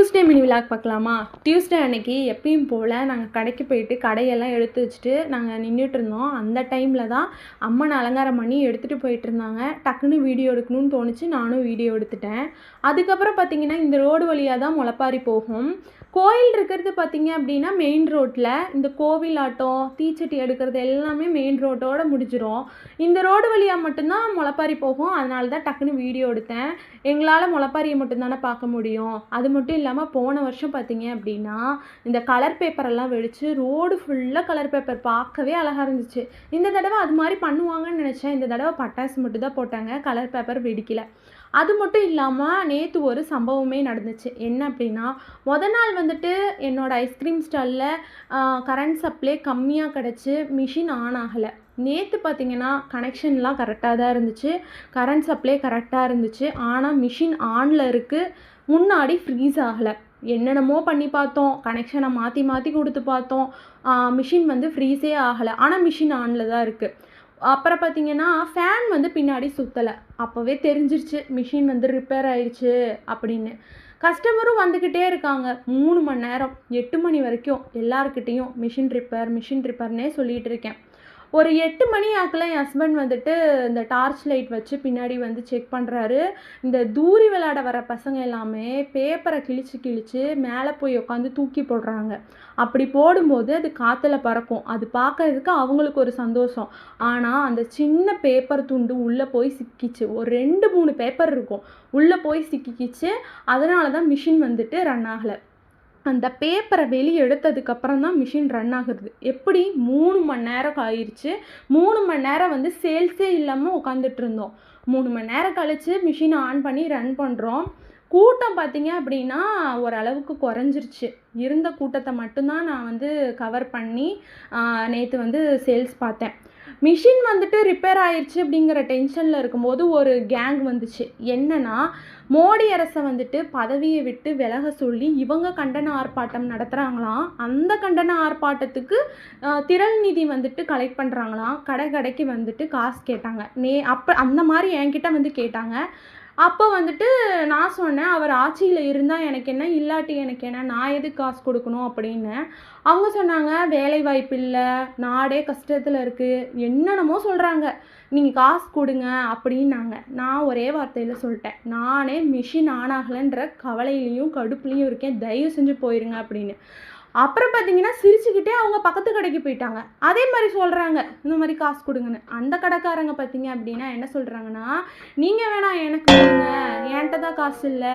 Tuesday mini vlog பார்க்கலாமா? Tuesday அன்னைக்கு எப்பயும் போல் நாங்கள் கடைக்கு போயிட்டு கடையெல்லாம் எடுத்து வச்சுட்டு நாங்கள் நின்றுட்டு இருந்தோம். அந்த டைமில் தான் அம்மனை அலங்காரம் பண்ணி எடுத்துகிட்டு போயிட்டு இருந்தாங்க. டக்குன்னு வீடியோ எடுக்கணும்னு தோணுச்சு, நானும் வீடியோ எடுத்துட்டேன். அதுக்கப்புறம் பார்த்திங்கன்னா இந்த ரோடு வழியாக தான் முளைப்பாரி போகும். கோயில் இருக்கிறது பார்த்திங்க அப்படின்னா மெயின் ரோட்டில். இந்த கோவில் ஆட்டம் தீச்சட்டி எடுக்கிறது எல்லாமே மெயின் ரோட்டோடு முடிஞ்சிடும். இந்த ரோடு வழியாக மட்டும்தான் முளைப்பாரி போகும். அதனால தான் டக்குன்னு வீடியோ எடுத்தேன். எங்களால் முளைப்பாரியை மட்டும்தானே பார்க்க முடியும். அது மட்டும் இல்லாமல் போன வருஷம் பார்த்திங்க அப்படின்னா இந்த கலர் பேப்பரெல்லாம் வெடித்து ரோடு ஃபுல்லாக கலர் பேப்பர் பார்க்கவே அழகாக இருந்துச்சு. இந்த தடவை அது மாதிரி பண்ணுவாங்கன்னு நினச்சேன். இந்த தடவை பட்டாசு மட்டும் தான் போட்டாங்க, கலர் பேப்பர் வெடிக்கலை. அது மட்டும் இல்லாமல் நேற்று ஒரு சம்பவமே நடந்துச்சு. என்ன அப்படின்னா, நாள் வந்துட்டு என்னோடய ஐஸ்கிரீம் ஸ்டாலில் கரண்ட் சப்ளை கம்மியாக கிடச்சி மிஷின் ஆன் ஆகலை. நேற்று பார்த்திங்கன்னா கனெக்ஷன்லாம் கரெக்டாக தான் இருந்துச்சு, கரண்ட் சப்ளை கரெக்டாக இருந்துச்சு. ஆனால் மிஷின் ஆனில் இருக்குது, முன்னாடி ஃப்ரீஸ் ஆகலை. என்னென்னமோ பண்ணி பார்த்தோம், கனெக்ஷனை மாற்றி மாற்றி கொடுத்து பார்த்தோம், மிஷின் வந்து ஃப்ரீஸே ஆகலை. ஆனால் மிஷின் ஆனில் தான் இருக்குது. அப்புறம் பார்த்திங்கன்னா ஃபேன் வந்து பின்னாடி சுற்றலை. அப்போவே தெரிஞ்சிருச்சு மிஷின் வந்து ரிப்பேர் ஆயிடுச்சு அப்படின்னு. கஸ்டமரும் வந்துக்கிட்டே இருக்காங்க. 3 மணி நேரம் 8 மணி வரைக்கும் எல்லாருக்கிட்டேயும் மிஷின் ரிப்பேர்னே சொல்லிகிட்டு இருக்கேன். ஒரு 8 மணி ஆக்கில் என் ஹஸ்பண்ட் வந்துட்டு இந்த டார்ச் லைட் வச்சு பின்னாடி வந்து செக் பண்ணுறாரு. இந்த தூரி விளையாட வர பசங்க எல்லாமே பேப்பரை கிழிச்சு மேலே போய் உட்காந்து தூக்கி போடுறாங்க. அப்படி போடும்போது அது காற்றுல பறக்கும். அது பார்க்கறதுக்கு அவங்களுக்கு ஒரு சந்தோஷம். ஆனால் அந்த சின்ன பேப்பர் துண்டு உள்ளே போய் சிக்கிச்சு. ஒரு 2-3 பேப்பர் இருக்கும், உள்ளே போய் சிக்கிக்கிச்சு. அதனால தான் மிஷின் வந்துட்டு ரன் ஆகலை. அந்த பேப்பரை வெளியே எடுத்ததுக்கப்புறம் தான் மிஷின் ரன் ஆகுது. எப்படி 3 மணி நேரம் ஆயிடுச்சு. 3 மணி நேரம் வந்து சேல்ஸே இல்லாமல் உட்காந்துட்டு இருந்தோம். 3 மணி நேரம் கழித்து மிஷினை ஆன் பண்ணி ரன் பண்ணுறோம். கூட்டம் பார்த்திங்க அப்படின்னா ஓரளவுக்கு குறைஞ்சிருச்சு. இருந்த கூட்டத்தை மட்டும்தான் நான் வந்து கவர் பண்ணி நேற்று வந்து சேல்ஸ் பார்த்தேன். மிஷின் வந்துட்டு ரிப்பேர் ஆயிடுச்சு அப்படிங்கிற டென்ஷனில் இருக்கும்போது ஒரு கேங் வந்துச்சு. என்னென்னா, மோடி அரசை வந்துட்டு பதவியை விட்டு விலக சொல்லி இவங்க கண்டன ஆர்ப்பாட்டம் நடத்துகிறாங்களாம். அந்த கண்டன ஆர்ப்பாட்டத்துக்கு திரள் நிதி வந்துட்டு கலெக்ட் பண்ணுறாங்களாம். கடைக்கு வந்துட்டு காசு கேட்டாங்க. அப்போ அந்த மாதிரி என்கிட்ட வந்து கேட்டாங்க. அப்போ வந்துட்டு நான் சொன்னேன், அவர் ஆட்சியில் இருந்தால் எனக்கு என்ன, இல்லாட்டி எனக்கு என்ன, நான் எதுக்கு காசு கொடுக்கணும் அப்படின்னு. அவங்க சொன்னாங்க, வேலை வாய்ப்பு இல்லை, நாடே கஷ்டத்தில் இருக்குது, என்னென்னமோ சொல்கிறாங்க, நீங்கள் காசு கொடுங்க அப்படின்னாங்க. நான் ஒரே வார்த்தையில் சொல்லிட்டேன், நானே மிஷின் ஆன் ஆகலைன்ற கவலையிலையும் கடுப்புலையும் இருக்கேன், தயவு செஞ்சு போயிருங்க அப்படின்னு. அப்புறம் பார்த்தீங்கன்னா சிரிச்சுக்கிட்டே அவங்க பக்கத்து கடைக்கு போயிட்டாங்க. அதே மாதிரி சொல்கிறாங்க, இந்த மாதிரி காசு கொடுங்கன்னு. அந்த கடைக்காரங்க பார்த்தீங்க அப்படின்னா என்ன சொல்கிறாங்கன்னா, நீங்கள் வேணா எனக்கு கொடுங்க, என்கிட்ட தான் காசு இல்லை.